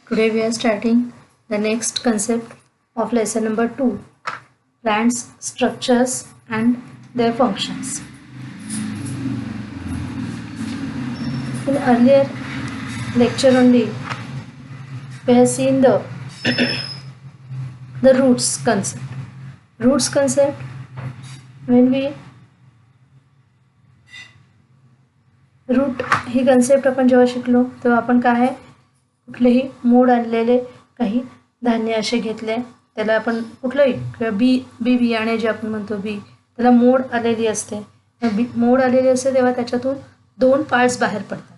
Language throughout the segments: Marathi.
Today we are starting the next concept of lesson number 2, plants, structures and their functions. In earlier lecture only we have seen the roots concept. Roots concept, when we root ही कन्सेप्ट आपण जेव्हा शिकलो तेव्हा आपण काय आहे कुठलेही मोड आणलेले काही धान्य असे घेतले, त्याला आपण कुठलंही किंवा बी बियाणे जे आपण म्हणतो बी, त्याला मोड आलेली असते. मोड आलेली असते तेव्हा त्याच्यातून 2 पार्ट्स बाहेर पडतात.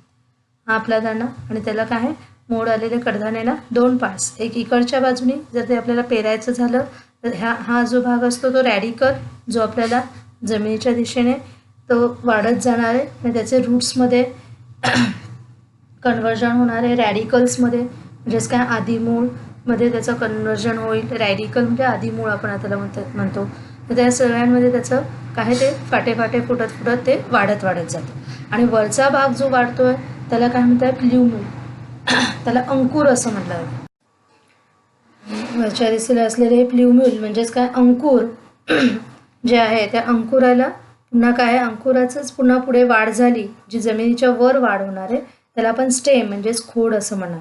हा आपला दाणा आणि त्याला काय आहे मोड आलेले कडधान्याला 2 पार्ट्स, एक इकडच्या बाजूने जर ते आपल्याला पेरायचं झालं तर हा जो भाग असतो तो रॅडिकल, जो आपल्याला जमिनीच्या दिशेने तो वाढत जाणार आहे आणि त्याचे रूट्समध्ये कन्वर्जन होणार आहे. रॅडिकल्समध्ये म्हणजेच काय आदिमूळमध्ये त्याचं कन्वर्जन होईल. रॅडिकल म्हणजे आदिमूळ आपण त्याला म्हणतो. तर त्या सगळ्यांमध्ये त्याचं काय ते फाटे फुटत ते वाढत जातं आणि वरचा भाग जो वाढतोय त्याला काय म्हणतात प्ल्युम्यूल, त्याला अंकुर असं म्हटलं जातं. वरच्या दिशेला असलेले हे प्ल्युम्यूल म्हणजेच काय अंकुर जे आहे त्या अंकुराला पुन्हा काय अंकुराचंच पुन्हा पुढे वाढ झाली जी जमिनीच्या वर वाढ होणार आहे त्याला आपण स्टेम म्हणजेच खोड असं म्हणणार.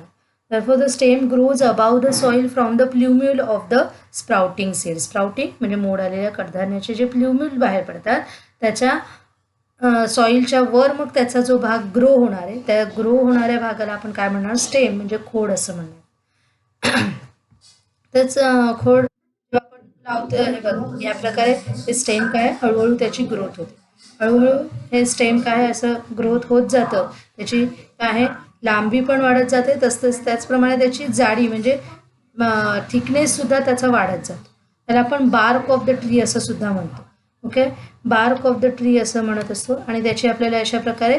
Therefore the stem grows above the soil from the plumule of the sprouting seed. Sprouting म्हणजे मोड आलेल्या कडधान्याचे जे प्ल्युम्यूल बाहेर पडतात त्याच्या सॉइलच्या वर मग त्याचा जो भाग ग्रो होणार आहे त्या ग्रो होणाऱ्या भागाला आपण काय म्हणणार स्टेम म्हणजे खोड असं म्हणणार. त्याच खोड लावतो हे बघा या प्रकारे हे स्टेम काय हळूहळू त्याची ग्रोथ होते. हळूहळू हे स्टेम काय असं ग्रोथ होत जातं, त्याची काय लांबी पण वाढत जाते, तसंच त्याचप्रमाणे त्याची जाडी म्हणजे थिकनेससुद्धा त्याचा वाढत जातो. त्याला आपण बार्क ऑफ द ट्री असं सुद्धा म्हणतो. Okay, bark of the tree असं म्हणत असतो आणि त्याची आपल्याला अशा प्रकारे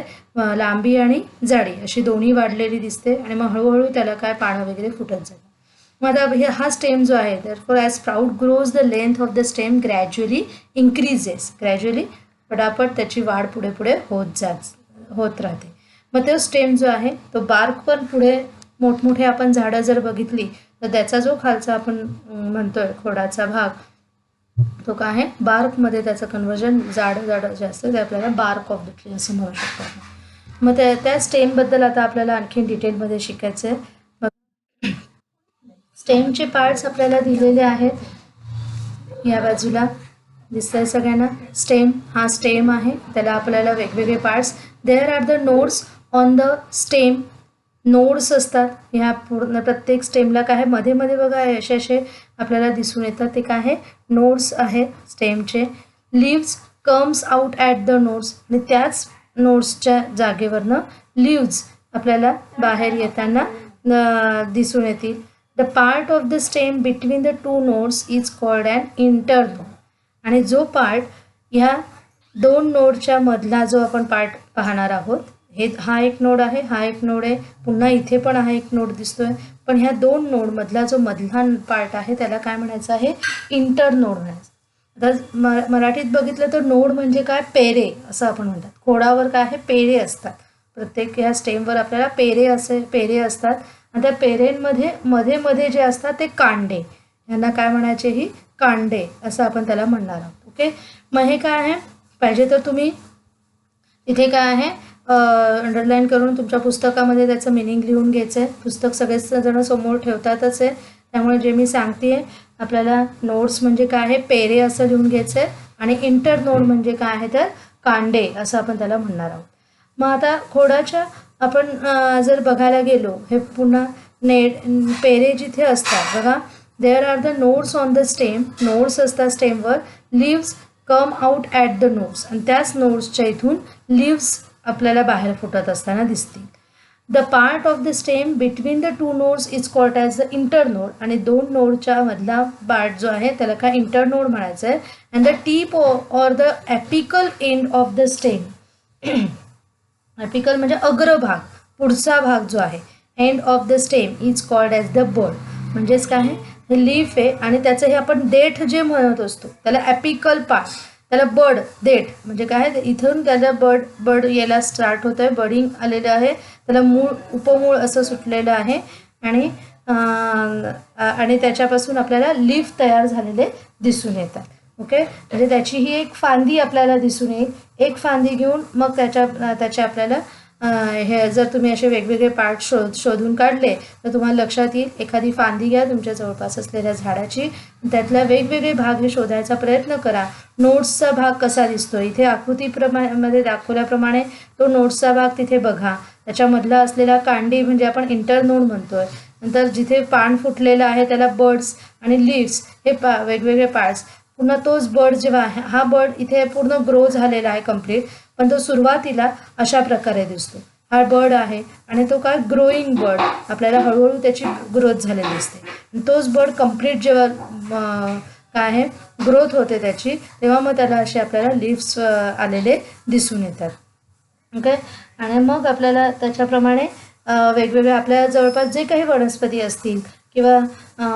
लांबी आणि जाडी अशी दोन्ही वाढलेली दिसते आणि मग हळूहळू त्याला काय पानं वगैरे फुटत जातात. मग आता हा स्टेम जो आहे therefore as sprout grows the length of the stem gradually increases. Gradually पटापट त्याची वाढ पुढे होत राहते. मग तो स्टेम जो आहे तो बार्क पण पुढे मोठमोठे आपण झाडं जर बघितली तर त्याचा जो खालचा आपण म्हणतोय खोडाचा भाग तो काय आहे बार्कमध्ये त्याचं कन्वर्जन जाड जे असतं ते आपल्याला बार्क ऑफ द ट्री असं म्हणू शकतो. मग त्या स्टेमबद्दल आता आपल्याला आणखी डिटेलमध्ये शिकायचं आहे. स्टेमचे पार्ट्स आपल्याला दिलेले आहेत या बाजूला दिसत आहे सगळ्यांना. स्टेम हा स्टेम आहे, त्याला आपल्याला वेगवेगळे parts. There are the nodes on the stem. Nodes असतात ह्या पूर्ण प्रत्येक स्टेमला काय आहे मध्ये बघा असे आपल्याला दिसून येतात, ते काय आहे नोड्स आहेत स्टेमचे. Leaves comes out at the nodes आणि त्याच नोड्सच्या जागेवरनं लिव्ज आपल्याला बाहेर येताना दिसून येतील. The part of the stem between the two nodes is called an internode. आणि जो पार्ट ह्या 2 नोडच्या मधला जो आपण पार्ट पाहणार आहोत, हा एक नोड आहे, हा एक नोड आहे, पुन्हा इथे पण हा एक नोड दिसतोय, पण ह्या 2 नोड मधला जो मधला पार्ट आहे त्याला काय म्हणायचं आहे इंटरनोड म्हणायचं. आता मराठीत बघितलं तर नोड म्हणजे काय पेरे असं आपण म्हणतात. खोडावर काय आहे पेरे असतात, प्रत्येक ह्या स्टेमवर आपल्याला पेरे असतात आणि त्या पेरेंमध्ये मध्ये जे असतात ते कांडे, यांना काय म्हणायचे ही कांडे असं आपण त्याला म्हणणार आहोत. ओके, मग हे काय आहे पाहिजे तर तुम्ही इथे काय आहे अंडरलाईन करून तुमच्या पुस्तकामध्ये त्याचं मिनिंग लिहून घ्यायचं आहे. पुस्तक सगळेच जण समोर ठेवतातच आहे, त्यामुळे जे मी सांगते आपल्याला नोड्स म्हणजे काय आहे पेरे असं लिहून घ्यायचं आहे आणि इंटर नोड म्हणजे काय आहे तर कांडे असं आपण त्याला म्हणणार आहोत. मग आता खोडाच्या आपण जर बघायला गेलो हे पुन्हा पेरे जिथे असतात बघा, there are the nodes on the stem. Nodes असतात स्टेमवर. Leaves come out at the nodes आणि त्याच नोड्सच्या इथून लिव्स आपल्याला बाहेर फुटत असताना दिसतील. The part of the stem between the 2 nodes is called as the internode आणि 2 नोडच्या मधला पार्ट जो आहे त्याला काय इंटरनोड म्हणायचं आहे. And the tip or the apical end of the stem. Apical म्हणजे अग्रभाग, पुढचा भाग जो आहे end of the stem is called as the bud. म्हणजेच काय आहे हे लीफ आहे आणि त्याचं हे आपण देठ जे म्हणत असतो त्याला ॲपिकल पार्ट, त्याला बड देठ म्हणजे काय इथून त्याला बड यायला स्टार्ट होत आहे, बडिंग आलेलं आहे, त्याला मूळ उपमूळ असं सुटलेलं आहे आणि आणि त्याच्यापासून आपल्याला लीफ तयार झालेले दिसून येतात. ओके, म्हणजे त्याची ही एक फांदी आपल्याला दिसून येईल. एक फांदी घेऊन मग त्याचे आपल्याला हे जर तुम्ही असे वेगवेगळे पार्ट शोधून काढले तर तुम्हाला लक्षात येईल. एखादी फांदी घ्या तुमच्या जवळपास असलेल्या झाडाची, त्यातल्या वेगवेगळे भाग हे शोधायचा प्रयत्न करा. नोट्सचा भाग कसा दिसतो, इथे आकृतीमध्ये दाखवल्याप्रमाणे तो नोट्सचा भाग तिथे बघा. त्याच्यामधला असलेला कांडी म्हणजे आपण इंटरनोड म्हणतोय. नंतर जिथे पान फुटलेलं आहे त्याला बर्ड्स आणि लीव्स हे वेगवेगळे पार्ट्स. पुन्हा तोच बर्ड जेव्हा आहे, हा बर्ड इथे पूर्ण ग्रो झालेला आहे कंप्लीट, पण तो सुरुवातीला अशा प्रकारे दिसतो. हा बर्ड आहे आणि तो काय ग्रोईंग बर्ड, आपल्याला हळूहळू त्याची ग्रोथ झालेली दिसते. तोच बर्ड कंप्लीट जेव्हा काय आहे ग्रोथ होते त्याची, तेव्हा मग त्याला असे आपल्याला लीव्स आलेले दिसून येतात. ओके, आणि मग आपल्याला त्याच्याप्रमाणे वेगवेगळे आपल्या जवळपास जे काही वनस्पती असतील किंवा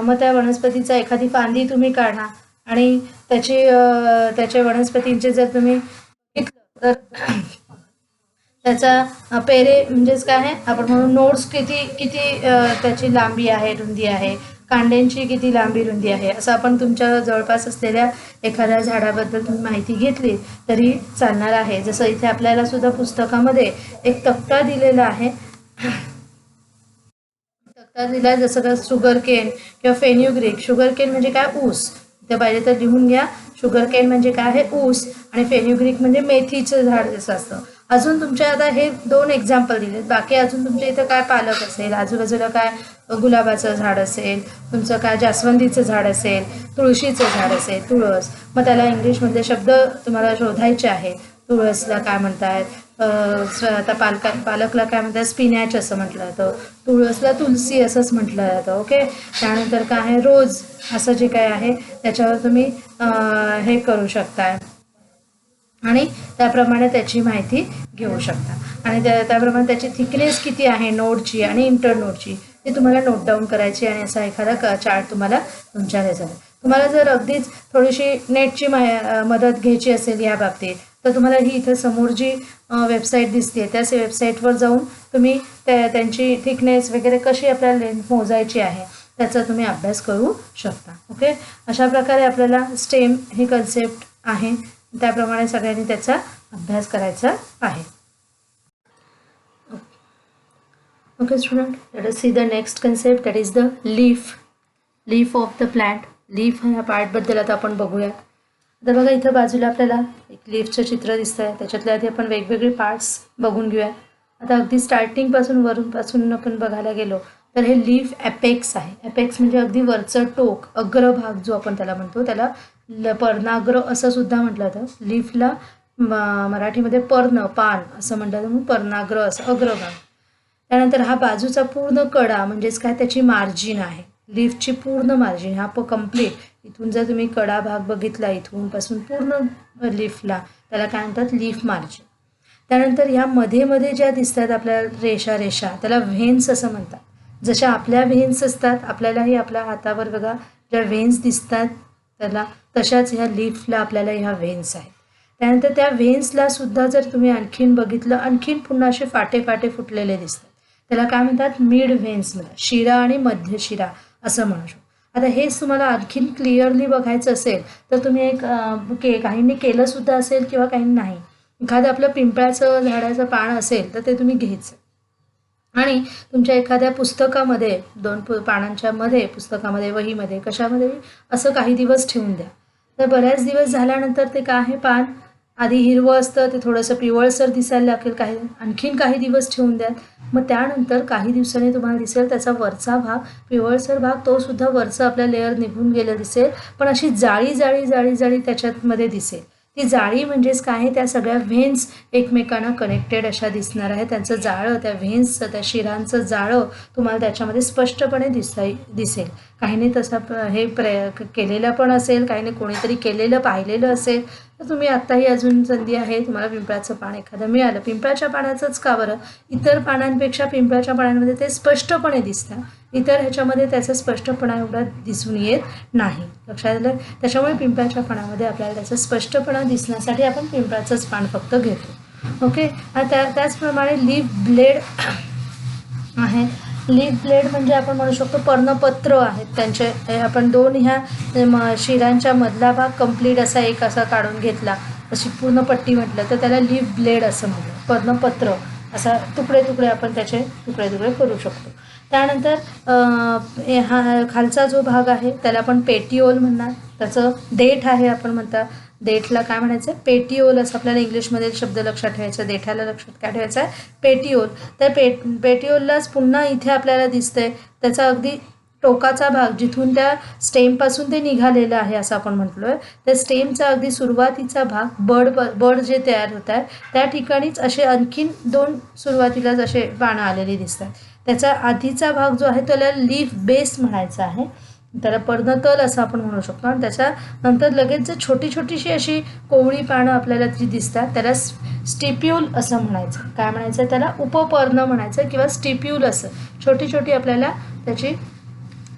मग त्या वनस्पतीचा एखादी फांदी तुम्ही काढा आणि त्याच्या वनस्पतींचे जर तुम्ही घेतलं तर त्याचा पेरे म्हणजेच काय आहे आपण म्हणून नोट्स किती त्याची लांबी आहे, रुंदी आहे, कांड्यांची किती लांबी रुंदी आहे, असं आपण तुमच्या जवळपास असलेल्या एखाद्या झाडाबद्दल तुम्ही माहिती घेतली तरी चालणार आहे. जसं इथे आपल्याला सुद्धा पुस्तकामध्ये एक तक्ता दिलेला आहे. तक्ता दिला जसं का शुगर केन किंवा फेन्युग्रीक. शुगर केन म्हणजे काय, ऊस. इथे पाहिजे तर लिहून घ्या. शुगर केन म्हणजे काय आहे, ऊस, आणि फेन्युग्रीक म्हणजे मेथीचं झाड जसं असतं. अजून तुमच्या आता हे 2 एक्झाम्पल दिलेत. बाकी अजून तुमच्या इथं काय पालक असेल, आजूबाजूला काय गुलाबाचं झाड असेल, तुमचं काय जास्वंदीचं झाड असेल, तुळशीचं झाड असेल, तुळस. मग त्याला इंग्लिशमधले शब्द तुम्हाला शोधायचे आहे. तुळसला काय म्हणतात, आता पालकला काय म्हणतात, स्पिनॅच असं म्हटलं जातं. तुळसला तुलसी असंच म्हटलं जातं. ओके, त्यानंतर काय आहे, रोज असं जे काय आहे त्याच्यावर तुम्ही हे करू शकता आणि त्याप्रमाणे त्याची माहिती घेऊ शकता. आणि त्याप्रमाणे त्याची थिकनेस किती आहे नोडची आणि इंटरनोडची ते तुम्हाला नोट डाऊन करायची आणि असा एखादा चार्ट तुम्हाला तुमच्या ह्याच्यात. तुम्हाला जर अगदीच थोडीशी नेटची मदत घ्यायची असेल या बाबतीत तर तुम्हाला ही इथं समोर जी वेबसाईट दिसते त्याच वेबसाईटवर जाऊन तुम्ही त्यांची थिकनेस वगैरे कशी आपल्याला लेंथ मोजायची आहे त्याचा तुम्ही अभ्यास करू शकता. ओके, अशा प्रकारे आपल्याला स्टेम ही कन्सेप्ट आहे, त्याप्रमाणे सगळ्यांनी त्याचा अभ्यास करायचा आहे. Okay student, let us see the next concept, that is the leaf of the plant. Leaf ह्या पार्टबद्दल आता आपण बघूया. तर बघा इथं बाजूला आपल्याला एक लीफचं चित्र दिसतं आहे. त्याच्यातल्या आधी आपण वेगवेगळे पार्ट्स बघून घेऊया. आता अगदी स्टार्टिंगपासून वरूनपासून आपण बघायला गेलो तर हे लीफ ॲपेक्स आहे. ॲपेक्स म्हणजे अगदी वरचं टोक, अग्रभाग जो आपण त्याला म्हणतो, त्याला पर्णाग्र असं सुद्धा म्हटलं जातं. लीफला मराठीमध्ये पर्ण, पान असं म्हटलं जातं, म्हणून पर्णाग्र असं अग्रभाग. त्यानंतर हा बाजूचा पूर्ण कडा म्हणजेच काय, त्याची मार्जिन आहे. लीफची पूर्ण मार्जिन हा कम्प्लीट इथून जर तुम्ही कडा भाग बघितला इथूनपासून पूर्ण लीफला, त्याला काय म्हणतात, लीफ मार्जिन. त्यानंतर ह्या मध्ये ज्या दिसतात आपल्याला रेषा त्याला व्हेन्स असं म्हणतात. जशा आपल्या व्हेन्स असतात, आपल्यालाही आपल्या हातावर बघा ज्या व्हेन्स दिसतात त्याला, तशाच ह्या लीफला आपल्याला ह्या व्हेन्स आहेत. त्यानंतर त्या व्हेन्सला सुद्धा जर तुम्ही आणखीन बघितलं, आणखीन पुन्हा असे फाटे फुटलेले दिसतात, त्याला काय म्हणतात, मिड व्हेन्स म्हणतात. शिरा आणि मध्य शिरा असं म्हणू शकतो. आता हेच तुम्हाला आणखीन क्लिअरली बघायचं असेल तर तुम्ही एक काहींनी केलं सुद्धा असेल किंवा काही नाही, एखादं आपलं पिंपळाचं झाडाचं पान असेल तर ते तुम्ही घ्यायचं आणि तुमच्या एखाद्या पुस्तकामध्ये 2 पानांच्या मध्ये, पुस्तकामध्ये, वहीमध्ये, कशामध्ये असं काही दिवस ठेवून द्या. तर बऱ्याच दिवस झाल्यानंतर ते काय आहे, पान आधी हिरवं असतं, ते थोडंसं पिवळसर दिसायला लागेल, आणखीन काही दिवस ठेवून द्या. मग त्यानंतर काही दिवसांनी तुम्हाला दिसेल त्याचा वरचा भाग, पिवळसर भाग, तो सुद्धा वरचा आपला लेअर निघून गेलं दिसेल, पण अशी जाळी त्याच्यामध्ये दिसेल. ती जाळी म्हणजेच काय आहे, त्या सगळ्या व्हेन्स एकमेकांना कनेक्टेड अशा दिसणार आहे. त्यांचं जाळं, त्या व्हेन्सचं, त्या शिरांचं जाळं तुम्हाला त्याच्यामध्ये स्पष्टपणे दिसेल. काहींनी तसं हे केलेलं पण असेल, काहींनी कोणीतरी केलेलं पाहिलेलं असेल. तर तुम्ही आत्ताही अजून संधी आहे, तुम्हाला पिंपळाचं पान एखादं मिळालं, पिंपळाच्या पानाचंच का बरं, इतर पानांपेक्षा पिंपळाच्या पानांमध्ये ते स्पष्टपणे दिसतं, इतर ह्याच्यामध्ये त्याचा स्पष्टपणा एवढा दिसून येत नाही. लक्षात आलं? त्याच्यामुळे पिंपळाच्या पानामध्ये आपल्याला त्याचा स्पष्टपणा दिसण्यासाठी आपण पिंपळाचंच पान फक्त घेतो. ओके, त्याचप्रमाणे लीफ ब्लेड आहे. लीफ ब्लेड म्हणजे आपण म्हणू शकतो पर्णपत्र आहेत त्यांचे. आपण दोन ह्या शिरांच्या मधला भाग कंप्लीट असा एक असा काढून घेतला, अशी पूर्ण पट्टी म्हटलं तर त्याला लीफ ब्लेड असं म्हणतो. पर्णपत्र असा तुकडे तुकडे आपण त्याचे तुकडे तुकडे करू शकतो. त्यानंतर हा खालचा जो भाग आहे त्याला आपण पेटिओल म्हणणार. त्याचं देठ आहे आपण म्हणता, देठला काय म्हणायचं पेटिओल असं आपल्याला इंग्लिशमध्ये शब्द लक्षात ठेवायचा. देठाला लक्षात काय ठेवायचं आहे पेटिओल. तर पेटिओललाच पुन्हा इथे आपल्याला दिसतंय त्याचा अगदी टोकाचा भाग जिथून त्या स्टेमपासून ते निघालेलं आहे असं आपण म्हटलो आहे. त्या स्टेमचा अगदी सुरुवातीचा भाग बड जे तयार होत आहे त्या ठिकाणीच असे आणखीन दोन सुरुवातीलाच असे पानं आलेली दिसतात. त्याचा आधीचा भाग जो आहे त्याला लीफ बेस म्हणायचा आहे, त्याला पर्णतल असं आपण म्हणू शकतो. आणि त्याच्यानंतर लगेच जर छोटी छोटीशी अशी कोवळी पानं आपल्याला ती दिसतात त्याला स्टिप्यूल असं म्हणायचं. काय म्हणायचं त्याला उपपर्ण म्हणायचं किंवा स्टिप्यूल असं. छोटी छोटी आपल्याला त्याची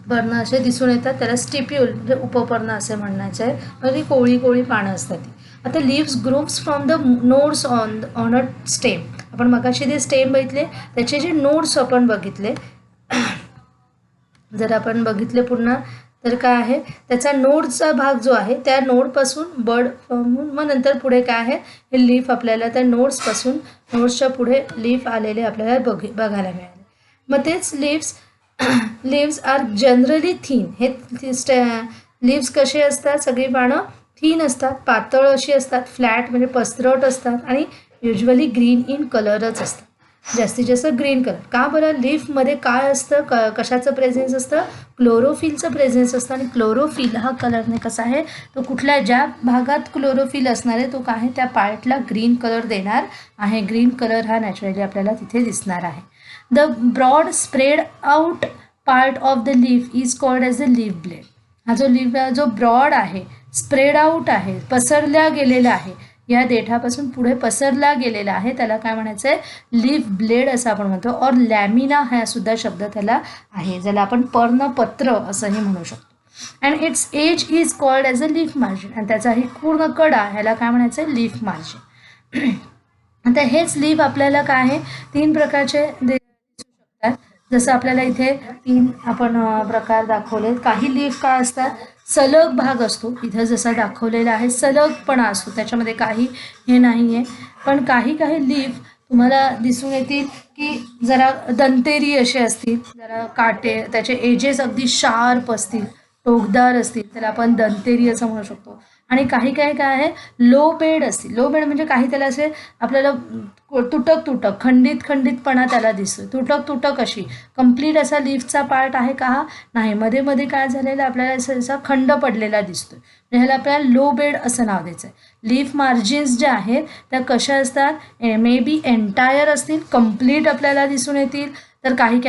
पर्ण असे दिसून येतात त्याला स्टिप्यूल म्हणजे उपपर्ण असे म्हणायचं आहे. म्हणजे कोवळी कोवळी पानं असतात ती. आता leaves groups from the nodes on a stem. आपण मगाशी ते स्टेम बघितले त्याचे जे नोड्स आपण बघितले, जर आपण बघितले पुन्हा तर काय आहे त्याचा नोडचा भाग जो आहे त्या नोडपासून बड मग नंतर पुढे काय आहे हे लीफ आपल्याला त्या नोड्सपासून नोड्सच्या पुढे लीफ आलेले आपल्याला बघायला मिळाले. मग तेच लीव्स आर जनरली थिन. हे लीव्स कसे असतात सगळी पानं थिन असतात, पातळ अशी असतात, फ्लॅट म्हणजे पसरट असतात आणि युजली ग्रीन इन कलरच असतात, जास्तीत जास्त ग्रीन कलर. का बरं लीफमध्ये काय असतं कशाचं प्रेझेन्स असतं क्लोरोफिलचं प्रेझेन्स असतं. आणि क्लोरोफिल हा कलरने कसा आहे तो कुठल्या ज्या भागात क्लोरोफिल असणार आहे तो काय आहे त्या पार्टला ग्रीन कलर देणार आहे. ग्रीन कलर हा नॅचरली आपल्याला तिथे दिसणार आहे. The broad spread out part of the leaf is called as the leaf blade. हा जो लीफ जो ब्रॉड आहे स्प्रेड आउट आहे पसरल्या गेलेला आहे या देठापासून पुढे पसरला गेलेला आहे त्याला काय म्हणायचं आहे लीफ ब्लेड असं आपण म्हणतो. और लॅमिना हा सुद्धा शब्द त्याला आहे ज्याला आपण पर्णपत्र असंही म्हणू शकतो. And its edge is called as a leaf margin. आणि त्याचा ही पूर्ण कडा ह्याला काय म्हणायचं आहे लीफ मार्जिन. आता हेच लीफ आपल्याला काय आहे तीन प्रकारचे दिसू शकतात. जसं आपल्याला इथे तीन आपण प्रकार दाखवलेत. काही लीफ काय असतात सलग भाग असतो, इथं जसा दाखवलेला आहे सलगपणा असतो त्याच्यामध्ये काही हे नाही आहे. पण काही लीफ तुम्हाला दिसून येतील की जरा दंतेरी असे असतील, जरा काटे त्याचे एजेस अगदी शार्प असतील, टोकदार असतील, त्याला आपण दंतेरी असं म्हणू शकतो. आणि काही काय आहे लो बेड असतील. लो बेड म्हणजे काही त्याला असे आपल्याला तुटक खंडितपणा त्याला दिसतो. तुटक अशी कंप्लीट असा लीफचा पार्ट आहे का हा नाही, मध्ये मध्ये काय झालेलं आपल्याला असा खंड पडलेला दिसतोय. ह्याला आपल्याला लो बेड असं नाव द्यायचं आहे. लीफ मार्जिन्स ज्या आहेत त्या कशा असतात मे बी एंटायर असतील, कंप्लीट आपल्याला दिसून येतील, तर काही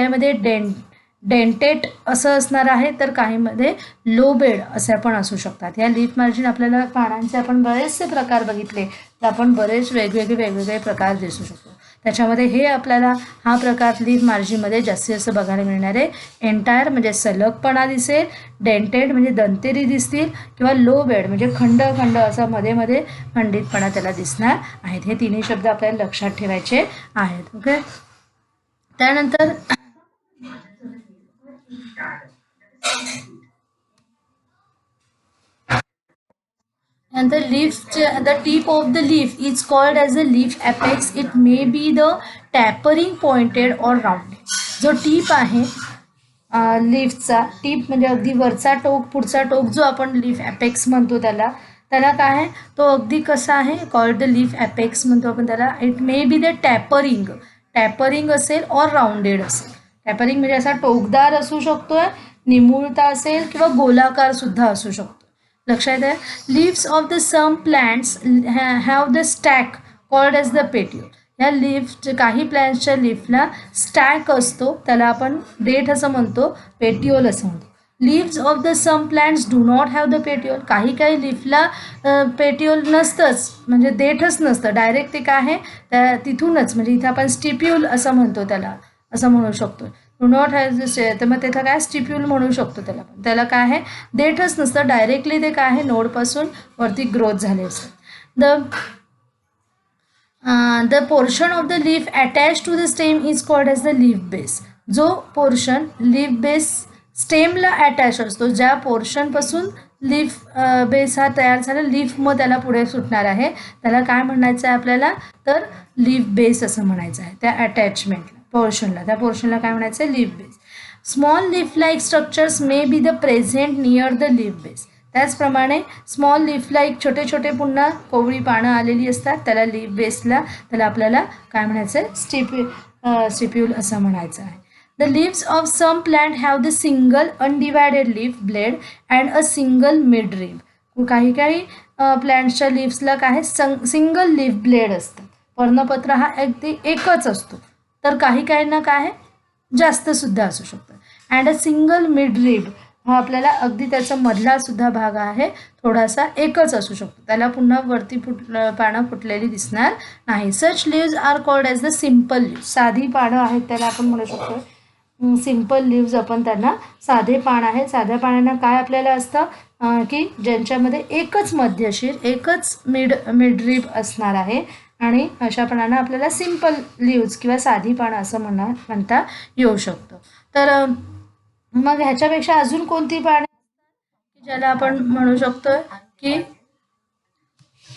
डेंटेट असं असणार आहे, तर काहीमध्ये लो बेड असे पण असू शकतात. या लीफ मार्जिन आपल्याला पानांचे आपण बरेचसे प्रकार बघितले तर आपण बरेच वेगवेगळे प्रकार दिसू शकतो. त्याच्यामध्ये हे आपल्याला हा प्रकार लीफ मार्जिनमध्ये जास्तीत जास्त बघायला मिळणार आहे. एंटायर म्हणजे सलगपणा दिसेल, डेंटेड म्हणजे दंतेरी दिसतील किंवा लो बेड म्हणजे खंड असा मध्ये खंडितपणा त्याला दिसणार आहेत. हे तिन्ही शब्द आपल्याला लक्षात ठेवायचे आहेत. ओके. त्यानंतर and the tip of the leaf is called as the leaf apex. It may be the tapering pointed or rounded. जो टीप आहे लीफचा टीप म्हणजे अगदी वरचा टोक पुढचा टोक जो आपण लीफ ॲपेक्स म्हणतो त्याला काय आहे तो अगदी कसा आहे कॉल्ड द लीफ ॲपेक्स म्हणतो आपण त्याला. It may be the tapering असेल और राउंडेड असेल. टॅपरिंग म्हणजे असा टोकदार असू शकतोय, निमुळता असेल किंवा गोलाकार सुद्धा असू शकतो. लक्षात आहे. Leaves of the some plants have the stack called as the petiole. ह्या लीफ काही प्लांट्सच्या लीफला स्टॅक असतो त्याला आपण देठ असं म्हणतो, पेटिओल असं म्हणतो. Leaves of the some plants do not have the petiole. काही लीफला पेटिओल नसतंच म्हणजे देठच नसतं, डायरेक्ट ते काय आहे त्या तिथूनच म्हणजे इथं आपण स्टिप्यूल असं म्हणतो त्याला असं म्हणू शकतो. डू नॉट हॅव दिस तर मग त्याला काय स्टिप्यूल म्हणू शकतो त्याला. पण त्याला काय आहे देठच नसतं, डायरेक्टली ते काय आहे नोडपासून वरती ग्रोथ झाले असतं. The portion of the leaf attached to the stem is called as the leaf base. जो पोर्शन लीफ बेस स्टेमला अटॅच असतो, ज्या पोर्शनपासून लीफ बेस हा तयार झाला, लीफ मग त्याला पुढे सुटणार आहे, त्याला काय म्हणायचं आहे आपल्याला, तर लीफ बेस असं म्हणायचं आहे. त्या अटॅचमेंटला पोर्शनला, त्या पोर्शनला काय म्हणायचं आहे, leaf base. Small leaf like structures may be the present near the leaf base. त्याचप्रमाणे स्मॉल लीफ लाईक छोटे छोटे पुन्हा कोवळी पानं आलेली असतात, त्याला लीफ बेसला, त्याला आपल्याला काय म्हणायचं आहे, स्टिप्यूल असं म्हणायचं आहे. The leaves of some plant have the single undivided leaf blade and a single midrib. काही काही प्लांट्सच्या लीव्सला काय सिंगल लीफ ब्लेड असतं, पर्णपत्र हा अगदी एकच असतो, तर काही काहींना काय जास्त सुद्धा असू शकतं. अँड अ सिंगल मिडरिब हा आपल्याला अगदी त्याचा मधला सुद्धा भाग आहे थोडासा एकच असू शकतो, त्याला पुन्हा वरती पानं फुटलेली दिसणार नाही. Such leaves are called as the simple leaf. साधी पानं आहेत त्याला आपण म्हणू शकतो सिम्पल लीव्ज, आपण त्यांना साधे पान आहे. साध्या पानांना काय आपल्याला असतं की ज्यांच्यामध्ये एकच मध्यशीर, एकच मिडरिब असणार आहे, आणि अशा पानांना आपल्याला सिम्पल लीव्ज किंवा साधी पानं असं म्हणता येऊ शकतं. तर मग ह्याच्यापेक्षा अजून कोणती पानं ज्याला आपण म्हणू शकतो की,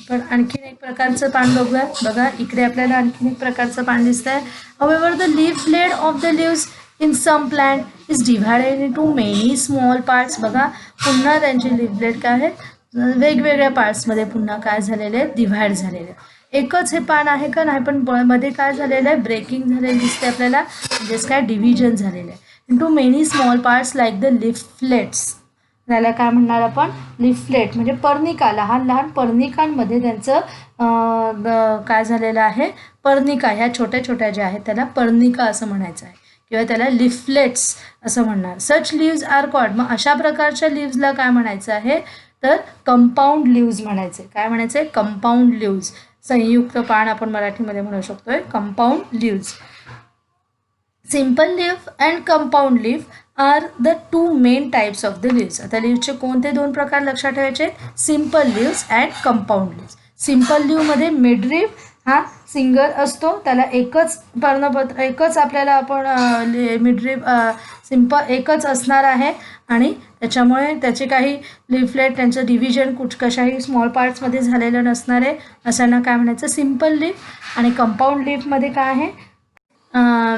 पण आणखीन एक प्रकारचं पान बघूया. बघा इकडे आपल्याला आणखीन एक प्रकारचं पान दिसत आहे. However, the leaf blade of the leaves in some plant is divided into many small parts. बघा पुन्हा त्यांचे लीफ ब्लेड काय आहेत, वेगवेगळ्या पार्ट्समध्ये पुन्हा काय झालेले आहेत, डिव्हाइड झालेले. एकच हे पान आहे का, नाही, पण मध्ये काय झालेलं आहे, ब्रेकिंग झालेलं दिसते आपल्याला, म्हणजेच काय डिव्हिजन झालेलं आहे. Into many small parts like the leaflets. त्याला काय म्हणणार आपण, लिफलेट म्हणजे पर्णिका, लहान लहान पर्णिकांमध्ये त्यांचं काय झालेलं आहे, पर्णिका, ह्या छोट्या छोट्या ज्या आहेत त्याला पर्णिका असं म्हणायचं आहे, किंवा त्याला लिफलेट्स असं म्हणणार. सच लीव्ज आर कॉल्ड. मग अशा प्रकारच्या लीव्जला काय म्हणायचं आहे, तर कंपाऊंड लीव्ज म्हणायचे. काय म्हणायचे, कंपाऊंड लीव्ज. संयुक्त पान आपण मराठीमध्ये म्हणू शकतोय compound leaves. Simple leaf and compound leaf are the two main types of the leaves. आता लीव्सचे कोणते दोन प्रकार लक्षात ठेवायचे, simple leaves and compound leaves. सिम्पल लीव्हमध्ये मिडरिब हा सिंगल असतो, त्याला एकच पर्णपत्र, एकच आपल्याला आपण मिडरिब सिम्पल एकच असणार आहे, आणि त्याच्यामुळे त्याचे काही लिफलेट त्यांचं डिव्हिजन कशाही स्मॉल पार्ट्समध्ये झालेलं नसणार आहे, अशांना काय म्हणायचं, सिम्पल लीफ. आणि कंपाऊंड लीफमध्ये काय आहे,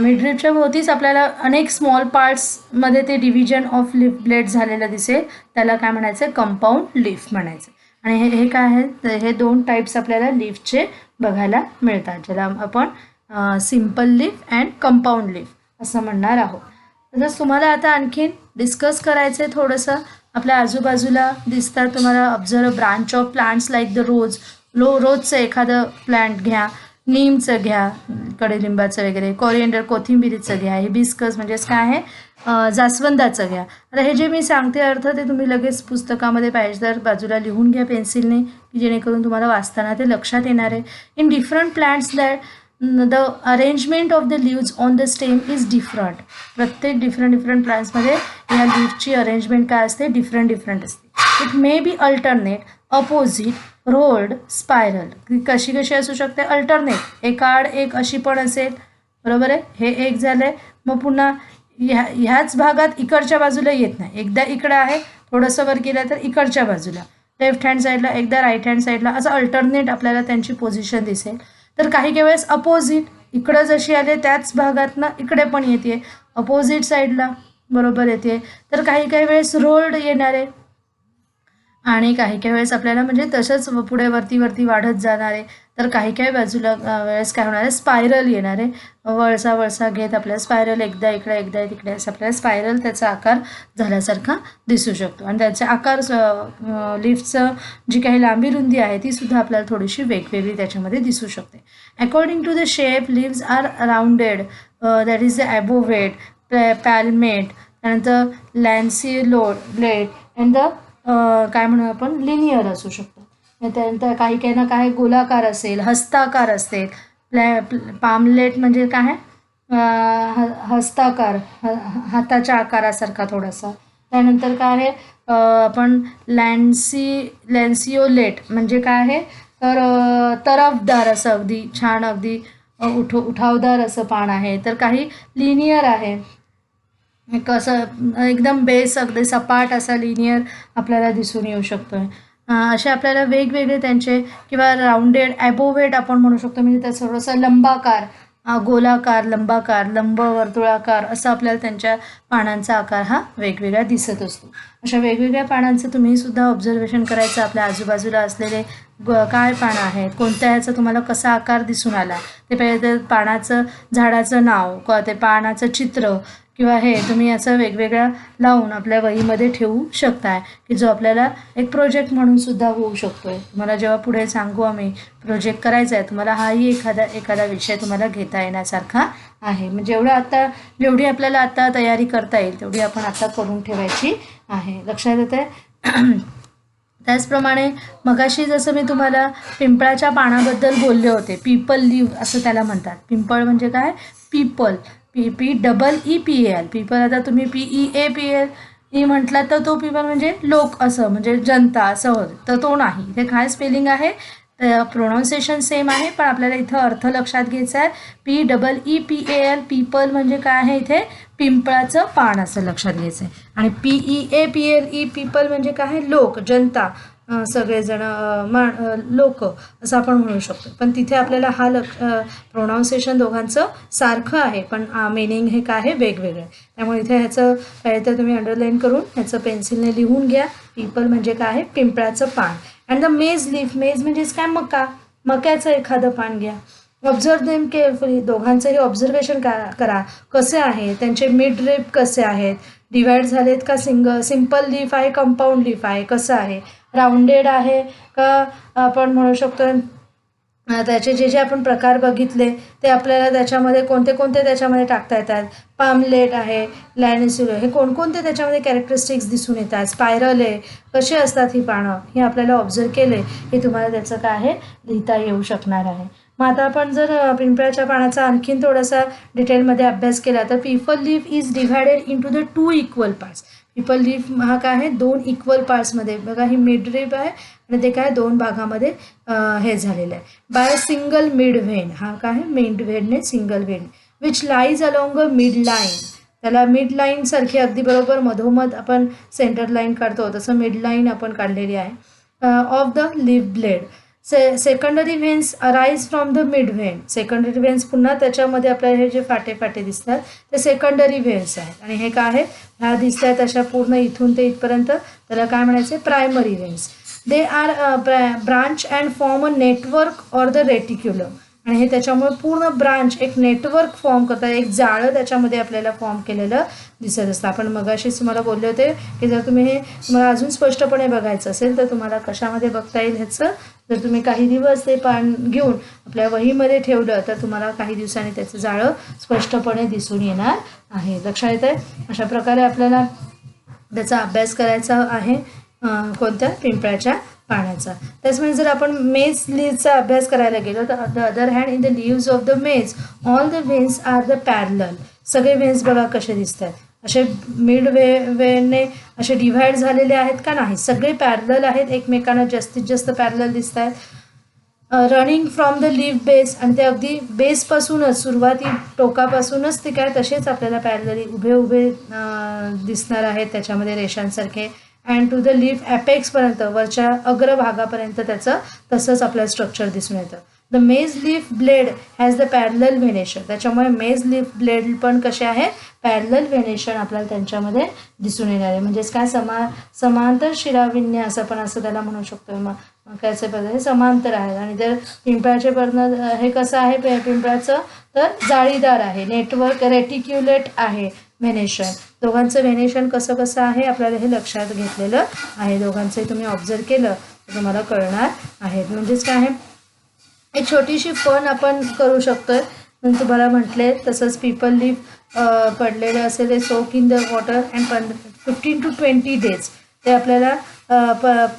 मिडरिबच्या भोवतीच आपल्याला अनेक स्मॉल पार्ट्समध्ये ते डिव्हिजन ऑफ लीफ ब्लेड झालेलं दिसेल, त्याला काय म्हणायचं, कंपाऊंड लीफ म्हणायचं. आणि हे काय आहे, तर हे दोन टाईप्स आपल्याला लीफचे बघायला मिळतात, ज्याला आपण simple leaf and compound leaf असं म्हणणार आहोत. तसंच तुम्हाला आता आणखीन डिस्कस करायचं आहे थोडंसं, आपल्या आजूबाजूला दिसतात तुम्हाला, observe branch of plants like the रोजचं एखादं प्लांट घ्या, नीमचं घ्या, कडुलिंबाचं वगैरे, कोरिएंडर कोथिंबिरीचं घ्या, हिबिस्कस म्हणजेच काय आहे, जास्वंदाचं घ्या. आता हे जे मी सांगते अर्थ ते तुम्ही लगेच पुस्तकामध्ये पाहिजे तर बाजूला लिहून घ्या पेन्सिलने, की जेणेकरून तुम्हाला वाचताना ते लक्षात येणार आहे. In different plants that the arrangement of the leaves on the stem is different. प्रत्येक डिफरंट प्लांट्समध्ये या लीव्हची अरेंजमेंट काय असते, डिफरंट असते. It may be alternate, opposite, rolled, spiral. कशी असू शकते, अल्टरनेट, एकाआड एक अशी पण असेल, बरोबर आहे. हे एक झालं आहे, मग पुन्हा ह्याच भागात इकडच्या बाजूला येत नाही, एकदा इकडं आहे, थोडंसं वर गेलं तर इकडच्या बाजूला, लेफ्ट हँड साईडला, एकदा राईट हँड साईडला, असं अल्टरनेट आपल्याला त्यांची पोझिशन दिसेल. तर काही काही वेळेस अपोजिट, इकडं जशी आले त्याच भागातनं इकडे पण येते, अपोजिट साईडला बरोबर येते. तर काही काही वेळेस रोल्ड येणारे, आणि काही काही वेळेस आपल्याला म्हणजे तसंच पुढे वरती वाढत जाणार आहे. तर काही काही बाजूला वेळेस काय होणार आहे, स्पायरल येणार आहे, वळसा घेत आपल्याला स्पायरल, एकदा इकडे एकदा तिकडे, असं आपल्याला स्पायरल त्याचा आकार झाल्यासारखा दिसू शकतो. आणि त्याचे आकार लीफचं जी काही लांबी रुंदी आहे ती सुद्धा आपल्याला थोडीशी वेगवेगळी त्याच्यामध्ये दिसू शकते. According to the shape leaves are rounded, that is the obovate, palmate, त्यानंतर लॅन्सिलोलेट अँड द काय म्हणू आपण, लिनियर असू शकतो. त्यानंतर काही काही ना काय गोलाकार असेल, हस्ताकार असेल, पामलेट म्हणजे काय, हस्ताकार, हाताच्या आकारासारखा थोडासा. त्यानंतर काय आहे, आपण लॅन्सिओलेट म्हणजे काय आहे, तर तरफदार असं अगदी छान, अगदी उठावदार असं पान आहे. तर काही लिनियर आहे, एक असं एकदम बेस अगदी सपाट असा लिनियर आपल्याला दिसून येऊ शकतो आहे. असे आपल्याला वेगवेगळे त्यांचे किंवा राऊंडेड ॲबोव्हेड आपण म्हणू शकतो, म्हणजे त्या थोडंसं लंबाकार, गोलाकार, लंबाकार, लंब, वर्तुळाकार असं आपल्याला त्यांच्या पानांचा आकार हा वेगवेगळा दिसत असतो. अशा वेगवेगळ्या पानांचं तुम्ही सुद्धा ऑब्झर्वेशन करायचं. आपल्या आजूबाजूला असलेले काय पानं आहेत, कोणत्या ह्याचा तुम्हाला कसा आकार दिसून आला, ते पहिले ते पानाचं झाडाचं नाव किंवा ते पानाचं चित्र किंवा हे तुम्ही असं वेगवेगळ्या लावून आपल्या वहीमध्ये ठेवू शकताय, की जो आपल्याला एक प्रोजेक्ट म्हणून सुद्धा होऊ शकतो आहे. तुम्हाला जेव्हा पुढे सांगू आम्ही प्रोजेक्ट करायचा आहे तुम्हाला, हाही एखादा विषय तुम्हाला घेता येण्यासारखा आहे. म्हणजे जेवढी आपल्याला आता तयारी करता येईल तेवढी आपण आता करून ठेवायची आहे. लक्षात येत आहे? त्याचप्रमाणे मगाशी जसं मी तुम्हाला पिंपळाच्या पानाबद्दल बोलले होते, पीपल लीव्ह असं त्याला म्हणतात. पिंपळ म्हणजे काय? People, PPEEPL. पीपल आता तुम्ही PEAPL म्हटलं तर तो पीपल म्हणजे लोक असं, म्हणजे जनता असं होतं, तर तो नाही. इथे काय स्पेलिंग आहे, प्रोनाऊन्सिएशन सेम आहे, पण आपल्याला इथं अर्थ लक्षात घ्यायचा आहे. PEEPAL, पीपल म्हणजे काय आहे, इथे पिंपळाचं पान असं लक्षात घ्यायचं आहे. आणि PEAPLE, पीपल म्हणजे काय आहे, लोक, जनता, सगळेजण, लोक असं आपण म्हणू शकतो. पण तिथे आपल्याला हा प्रोनाऊन्सिएशन दोघांचं सारखं आहे, पण मिनिंग हे काय आहे, वेगवेगळं आहे. त्यामुळे इथे ह्याचं काही तर तुम्ही अंडरलाईन करून ह्याचं पेन्सिलने लिहून घ्या. पीपल म्हणजे काय आहे, पिंपळाचं पान. अँड द मेज लीफ, मेज म्हणजेच काय, मक्याचं एखादं पान घ्या. ऑब्झर्व देम केअरफुली, दोघांचंही ऑब्झर्वेशन करा कसे आहे, त्यांचे मिड रिप कसे आहेत, डिवाइड झालेत का, सिंपल लीफ आहे, कंपाऊंड लीफ आहे, कसं आहे, राऊंडेड आहे का, आपण म्हणू शकतो त्याचे जे आपण प्रकार बघितले ते आपल्याला त्याच्यामध्ये कोणते त्याच्यामध्ये टाकता येतात. पामलेट आहे, लॅनिस्युलर, हे कोणकोणते त्याच्यामध्ये कॅरेक्टरिस्टिक्स दिसून येतात. स्पायरल आहे, कसे असतात ही पानं, हे आपल्याला ऑब्झर्व केले की तुम्हाला त्याचं काय आहे, लिहिता येऊ शकणार आहे. मग आता आपण जर पिंपळाच्या पानाचा आणखीन थोडासा डिटेलमध्ये अभ्यास केला तर people leaf is divided into the 2 equal parts. People leaf हा काय आहे, 2 इक्वल पार्ट्समध्ये, बघा ही मिड रिप आहे आणि ते काय 2 भागामध्ये हे झालेलं आहे. बाय सिंगल मिड व्हेन, हा काय आहे, मिड व्हेनने single vein, which lies along a mid line. त्याला मिड लाईन सारखी अगदी बरोबर मधोमध आपण सेंटर लाईन काढतो तसं मिड लाईन आपण काढलेली आहे. Of the leaf blade, secondary veins arise from the mid vein. Secondary veins पुन्हा त्याच्यामध्ये आपल्याला हे जे फाटे दिसतात ते सेकंडरी व्हेन्स आहेत. आणि हे काय आहेत, ह्या दिसतात अशा पूर्ण इथून ते इथपर्यंत, त्याला काय म्हणायचे, primary व्हेन्स. They are branch and form a network or the reticulum. आणि हे त्याच्यामुळे पूर्ण ब्रांच एक नेटवर्क फॉर्म करतात, एक जाळं त्याच्यामध्ये आपल्याला फॉर्म केलेलं दिसत असतं. आपण मगाशीच तुम्हाला बोलले होते की जर तुम्हाला अजून स्पष्टपणे बघायचं असेल तर तुम्हाला कशामध्ये बघता येईल ह्याचं, जर तुम्ही काही दिवस ते पान घेऊन आपल्या वहीमध्ये ठेवलं तर तुम्हाला काही दिवसांनी त्याचं जाळं स्पष्टपणे दिसून येणार आहे. लक्षात येत आहे? अशा प्रकारे आपल्याला त्याचा अभ्यास करायचा आहे, कोणत्या, पिंपळाच्या पाण्याचा. त्याचमुळे जर आपण मेज लीव्हचा अभ्यास करायला गेलो तर the other hand in the leaves of the maize all the veins are the parallel. सगळे व्हेन्स बघा कसे दिसतात, असे मिड वेने असे डिव्हाइड झालेले आहेत का, नाही, सगळे पॅरलल आहेत, एकमेकांना जास्तीत जास्त पॅरलल दिसत आहेत. Running from the leaf base, आणि ते अगदी बेसपासूनच, सुरुवाती टोकापासूनच ते काय तसेच आपल्याला पॅरलली उभे दिसणार आहेत त्याच्यामध्ये रेषांसारखे. अँड टू द लीफ ॲपेक्सपर्यंत, वरच्या अग्रभागापर्यंत त्याचं तसंच आपल्याला स्ट्रक्चर दिसून येतं. द मेज leaf blade has the parallel venation. त्याच्यामुळे मेज लीफ ब्लेड पण कसे आहे, पॅरलल व्हेनेशन आपल्याला त्यांच्यामध्ये दिसून येणार आहे. म्हणजेच काय, समांतर शिराविन्य असं पण असं त्याला म्हणू शकतो. मग कायचे पद्धत हे समांतर आहे. आणि जर पिंपळाचे पर्ण हे कसं आहे, पिंपळाचं तर जाळीदार आहे, नेटवर्क रेटिक्युलेट आहे व्हेनेशन. दोघांचं व्हेनेशन कसं आहे आपल्याला हे लक्षात घेतलेलं आहे. दोघांचंही तुम्ही ऑब्झर्व केलं तर तुम्हाला कळणार आहे. म्हणजेच काय आहे, एक छोटीशी फन आपण करू शकतोय. पण तुम्हाला म्हटले तसंच पीपल लीफ पडलेलं असेल ते soak in the water and 15 to 20 days ते आपल्याला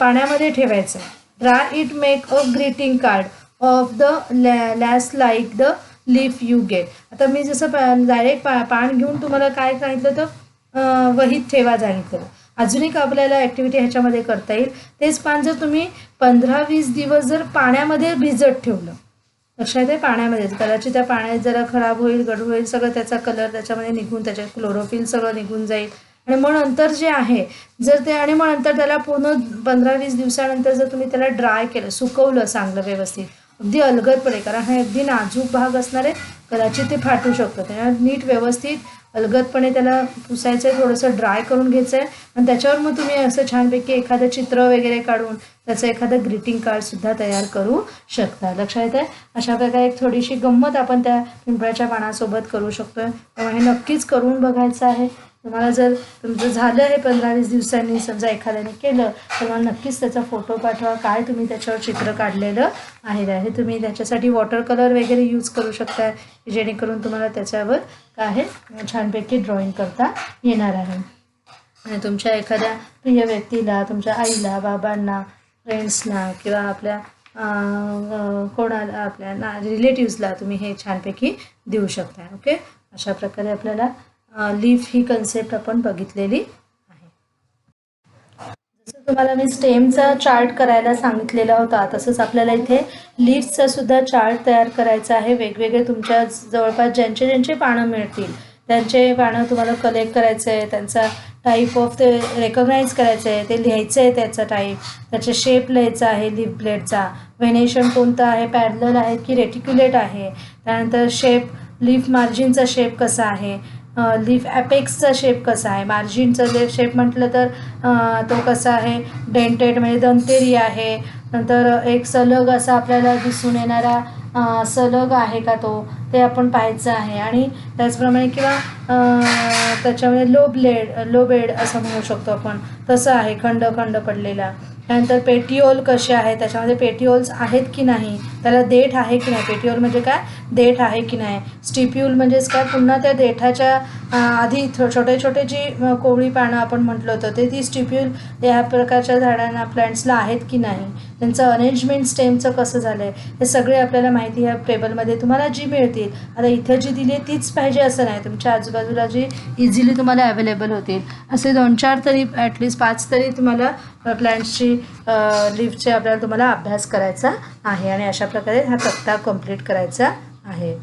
पाण्यामध्ये ठेवायचं. Dry it, make a greeting card of the less like the leaf you get. आता मी जसं डायरेक्ट पान घेऊन तुम्हाला काय सांगितलं तर वहीत ठेवा सांगितलं. अजून एक आपल्याला ॲक्टिव्हिटी ह्याच्यामध्ये करता येईल. तेच पान जर तुम्ही 15-20 दिवस जर पाण्यामध्ये भिजत ठेवलं लक्षात आहे पाण्यामध्ये कदाचित त्या पाण्यात जरा खराब होईल, गढूळ होईल, सगळं त्याचा कलर त्याच्यामध्ये निघून त्याच्यात क्लोरोफिल सगळं निघून जाईल. आणि मग नंतर जे आहे जर ते आणि मग नंतर त्याला पूर्ण 15-20 दिवसानंतर जर तुम्ही त्याला ड्राय केलं, सुकवलं चांगलं व्यवस्थित अगदी अलगदपणे, कारण हा अगदी नाजूक भाग असणार आहे, कदाचित ते फाटू शकतं. त्याला नीट व्यवस्थित अलगदपणे त्याला पुसायचं आहे, थोडंसं ड्राय करून घ्यायचं आहे आणि त्याच्यावर मग तुम्ही असं छानपैकी एखादं चित्र वगैरे काढून त्याचं एखादं ग्रीटिंग कार्डसुद्धा तयार करू शकता. लक्षात येते. अशा प्रकारे एक थोडीशी गंमत आपण त्या पिंपळाच्या पानासोबत करू शकतो. त्यामुळे हे नक्कीच करून बघायचं आहे. तुम्हाला जर तुमचं झालं आहे 15-20 दिवसांनी समजा एखाद्याने केलं तर मला नक्कीच त्याचा फोटो पाठवा, काय तुम्ही त्याच्यावर चित्र काढलेलं आहे. तुम्ही त्याच्यासाठी वॉटर कलर वगैरे यूज करू शकता, जेणेकरून तुम्हाला त्याच्यावर काय आहे छानपैकी ड्रॉइंग करता येणार आहे. आणि तुमच्या एखाद्या प्रिय व्यक्तीला, तुमच्या आईला, बाबांना, फ्रेंड्सला किंवा आपल्या कोणाला आपल्या रिलेटिव्सला तुम्ही हे छानपैकी देऊ शकता. ओके, अशा प्रकारे आपल्याला लीफ ही कन्सेप्ट आपण बघितलेली आहे. जसं तुम्हाला मी स्टेमचा चार्ट करायला सांगितलेला होता, तसंच आपल्याला इथे लीफचा सुद्धा चार्ट तयार करायचा आहे. वेगवेगळे तुमच्या जवळपास ज्यांचे पानं मिळतील त्यांचे पानं तुम्हाला कलेक्ट करायचं आहे, त्यांचा टाईप ऑफ ते रेकग्नाईज करायचं आहे, ते लिहायचं आहे, त्याचा टाईप, त्याचा शेप लिहायचा आहे लीफ ब्लेडचा, व्हेनेशन कोणतं आहे, पॅरलल आहे की रेटिक्युलेट आहे, त्यानंतर शेप लीफ मार्जिनचा शेप कसा आहे, लीफ ॲपेक्सचा शेप कसा आहे, मार्जिनचा शेप म्हटलं तर तो कसा आहे, डेंटेड म्हणजे दंतेरी आहे, नंतर एक सलग असा आपल्याला दिसून येणारा सलग आहे का तो, ते आपण पाहायचं आहे. आणि त्याचप्रमाणे किंवा त्याच्यामध्ये लोबेड असं म्हणू शकतो आपण, तसं आहे खंड खंड पडलेला. त्यानंतर पेटिओल कसे आहे, त्याच्यामध्ये पेटिओल्स आहेत की नाही, त्याला देठ आहे की नाही, पेटिओल म्हणजे काय, देठ आहे की नाही. स्टिप्यूल म्हणजेच काय, पुन्हा त्या देठाच्या आधी छोटे छोटे जी कोवळी पानं आपण म्हटलं होतं ते ती स्टिप्यूल या प्रकारच्या झाडांना प्लांट्सला आहेत की नाही, त्यांचं अरेंजमेंट स्टेमचं कसं झालं आहे, हे सगळे आपल्याला माहिती ह्या टेबलमध्ये तुम्हाला जी मिळतील. आता इथं जी दिली आहे तीच पाहिजे असं नाही, तुमच्या आजूबाजूला जी इझिली तुम्हाला अवेलेबल होतील असे 2-4 तरी ॲटलिस्ट 5 तरी तुम्हाला प्लांट्सची लीफचे आपल्याला तुम्हाला अभ्यास करायचा आहे. आणि अशा प्रकारे हा तक्ता कंप्लीट करायचा आहे.